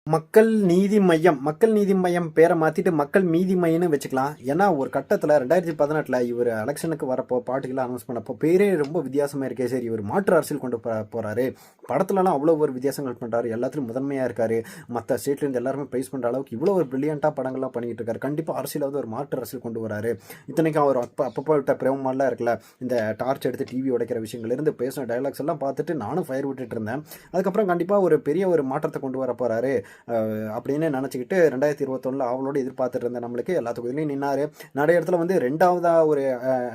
மக்கள் நீதி மையம் பேரை மாற்றிட்டு மக்கள் மீதி மையம்னு வச்சுக்கலாம். ஏன்னா ஒரு கட்டத்தில் 2018 இவர் எலெக்ஷனுக்கு வரப்போ பாட்டுக்கெல்லாம் அனௌன்ஸ் பண்ணப்போ பேரே ரொம்ப வித்தியாசமாக இருக்கே. சரி, இவர் மாற்று அரசியல் கொண்டு போகிறாரு, படத்துலலாம் அவ்வளோ ஒரு வித்தியாசங்கள் பண்ணுறாரு, எல்லாத்துலையும் முதன்மையாக இருக்காரு, மற்ற ஸ்டேட்லேருந்து எல்லாருமே ப்ரைஸ் பண்ணுற அளவுக்கு இவ்வளோ ஒரு பிரில்லியண்ட்டாக படங்கள்லாம் பண்ணிகிட்டு இருக்காரு. கண்டிப்பாக அரசியலாவது ஒரு மாற்று அரசியல் கொண்டு வராரு. இத்தனைக்கும் அவர் அப்பப்போ விட்ட பிரேமமாலாம் இருக்குல்ல, இந்த டார்ச் எடுத்து டிவி உடைக்கிற விஷயங்கள்லேருந்து பேசின டைலாக்ஸ் எல்லாம் பார்த்துட்டு நானும் ஃபயர் விட்டுட்டு இருந்தேன். அதுக்கப்புறம் கண்டிப்பாக ஒரு பெரிய ஒரு மாற்றத்தை கொண்டு வர போகிறாரு அப்படின்னு நினச்சிக்கிட்டு 2021 அவளோட எதிர்பார்த்துட்டு இருந்த நம்மளுக்கு எல்லா தொகுதியிலையும் நின்னார். நிறைய இடத்துல வந்து ரெண்டாவதாக ஒரு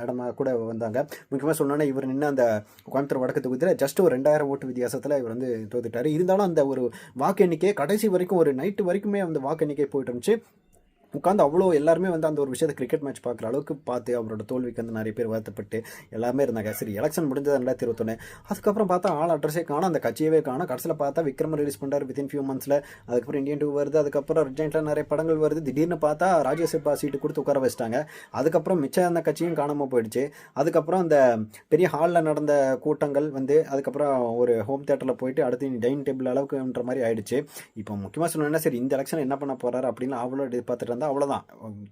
இடமா கூட வந்தாங்க. முக்கியமாக சொல்லணும்னா இவர் நின்று அந்த கோயம்புத்தூர் வடக்கு தொகுதியில் ஜஸ்ட் ஒரு 2000 ஓட்டு வித்தியாசத்தில் இவர் வந்து தோத்துட்டார். இருந்தாலும் அந்த ஒரு வாக்கு எண்ணிக்கை கடைசி வரைக்கும் ஒரு நைட்டு வரைக்குமே அந்த வாக்கு எண்ணிக்கை போயிட்டு இருந்துச்சு. உட்காந்து அவ்வளோ எல்லாருமே வந்து அந்த ஒரு விஷயத்தை கிரிக்கெட் மேட்ச் பார்க்குற அளவுக்கு பார்த்து அவரோட தோல்விக்கு வந்து நிறைய பேர் வருத்தப்பட்டு எல்லாமே இருந்தாங்க. சரி, எலெக்ஷன் முடிஞ்சது 2021. அதுக்கப்புறம் பார்த்தா ஆள் அட்ரஸே காணும், அந்த கட்சியவே காணும். கடைசியில் பார்த்தா விக்ரம் ரிலீஸ் பண்ணுறாரு வித்தின் ஃபியூ மந்த்ஸில். அதுக்கப்புறம் இந்தியன் 2 வருது, அதுக்கப்புறம் ரிஜென்ட்டில் நிறைய படங்கள் வருது. திடீர்னு பார்த்தா ராஜ்யசபா சீட்டு கொடுத்து உட்கார வச்சிட்டாங்க. அதுக்கப்புறம் மிச்சம் அந்த கட்சியும் காணாமல் போயிடுச்சு. அதுக்கப்புறம் அந்த பெரிய ஹாலில் நடந்த கூட்டங்கள் வந்து அதுக்கப்புறம் ஒரு ஹோம் தேட்டரில் போயிட்டு அடுத்து டைனிங் டேபிள் அளவுக்குன்ற மாதிரி ஆயிடுச்சு. இப்போ முக்கியமாக சொன்னோன்னா சரி, இந்த எலெக்ஷன் என்ன பண்ண போகிறாரு அப்படின்னு அவ்வளோ பார்த்துட்டு அவ்வளோதான்,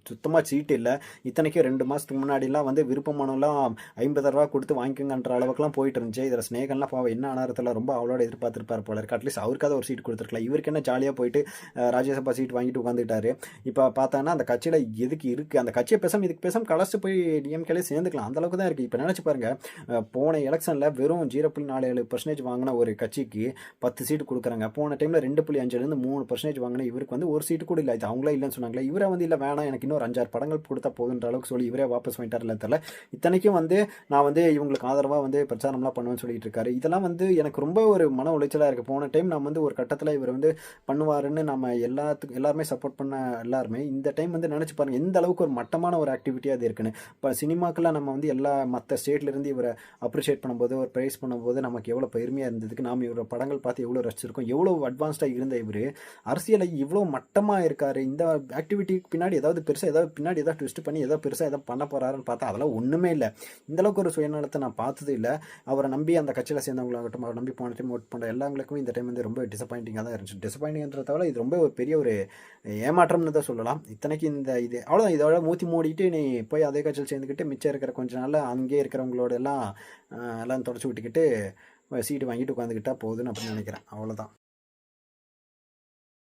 சுத்தமாக சீட்டு இல்லை. இத்தனைக்கும் 2 மாதத்துக்கு முன்னாடிலாம் வந்து விருப்பமானலாம் 50 ரூபா கொடுத்து வாங்கிக்கோங்கன்ற அளவுக்குலாம் போயிட்டு இருந்துச்சு. இதில் ஸ்னேகன்லாம் பாவம் என்ன ஆனாரத்தில் ரொம்ப அவளோட எதிர்பார்த்துருப்பார் போல இருக்கு. அட்லீஸ்ட் அவருக்காவது ஒரு சீட் கொடுத்துருக்கலாம். இவருக்கு என்ன ஜாலியாக போயிட்டு ராஜ்யசபா சீட் வாங்கிட்டு உட்காந்துட்டாரு. இப்போ பார்த்தாங்கன்னா அந்த கட்சியில் எதுக்கு இருக்குது, அந்த கட்சியை இதுக்கு பேசாமல் கலச்சு போய் டிஎம்கேலே சேர்ந்துக்கலாம், அந்த அளவுக்கு தான் இருக்குது. இப்போ நினச்சி பாருங்கள், போன எலெக்ஷனில் வெறும் 0.47% வாங்கின ஒரு கட்சிக்கு 10 சீட்டு கொடுக்குறாங்க. போன டைமில் 2.5லேருந்து 3% வாங்கின இவருக்கு வந்து ஒரு சீட்டு கூட இல்லை. இது அவங்களே இல்லைன்னு சொன்னாங்களே, இவரை வந்து இல்லை வேணாம் எனக்கு இன்னொரு 5-6 படங்கள் கொடுத்தா போகுன்ற அளவுக்கு சொல்லி இவரே வாபஸ் வாங்கிட்டார்ல தெரியல. இத்தனைக்கும் வந்து நான் வந்து இவங்களுக்கு ஆதரவாக வந்து பிரச்சாரம்லாம் பண்ணுவேன்னு சொல்லிட்டு இருக்காரு. இதெல்லாம் வந்து எனக்கு ரொம்ப ஒரு மன உளைச்சலாக இருக்குது. போன டைம் நம்ம வந்து ஒரு கட்டத்தில் இவர் வந்து பண்ணுவாருன்னு நம்ம எல்லாருமே சப்போர்ட் பண்ண எல்லாருமே இந்த டைம் வந்து நினச்சி பாருங்கள் எந்த அளவுக்கு ஒரு மட்டமான ஒரு ஆக்டிவிட்டியாக அது இருக்குன்னு. இப்போ சினிமாக்கெல்லாம் நம்ம வந்து எல்லா மற்ற ஸ்டேட்லேருந்து இவரை அப்ரிஷியேட் பண்ணும்போது ஒரு ப்ரைஸ் பண்ணும்போது நமக்கு எவ்வளோ பெருமையாக இருந்ததுக்கு, நாம் இவரோட படங்கள் பார்த்து எவ்வளோ ரசிச்சிருக்கோம், எவ்வளோ அட்வான்ஸ்டாக இருந்த இவர் அரசியலை இவ்வளோ மட்டமாக இருக்கார். இந்த ஆக்டிவிட்டிக்கு பின்னாடி ஏதாவது பெருசாக ஏதாவது பின்னாடி ஏதாவது ட்விஸ்ட் பண்ணி ஏதாவது பெருசாக ஏதாவது பண்ண போகிறாருன்னு பார்த்தா அதெல்லாம் ஒன்றுமே இல்லை. இந்தளவுக்கு ஒரு சுயநலத்தை நான் பார்த்தது இல்லை. அவரை நம்பி அந்த கட்சியில் சேர்ந்தவங்களாகட்டும், அவரை நம்பி போன டைம் ஓட் பண்ணுற எல்லாங்களுக்கும் இந்த டைம் வந்து ரொம்ப டிசப்பாயிண்டிங்காக தான் இருந்துச்சு. டிசப்பாயிண்டிங்கிறத தவிர இது ரொம்ப ஒரு பெரிய ஒரு ஏமாற்றம்னு தான் சொல்லலாம். இத்தனைக்கு இது அவ்வளோதான், இதோட மூத்தி மூடிட்டு நீ போய் அதே கட்சியில் சேர்ந்துக்கிட்டு மிச்சம் இருக்கிற கொஞ்ச நாள் அங்கேயே இருக்கிறவங்களோட எல்லாம் தொடச்சி விட்டுக்கிட்டு சீட்டு வாங்கிட்டு உட்காந்துக்கிட்டா போகுதுன்னு அப்படின்னு நினைக்கிறேன். அவ்வளோதான்.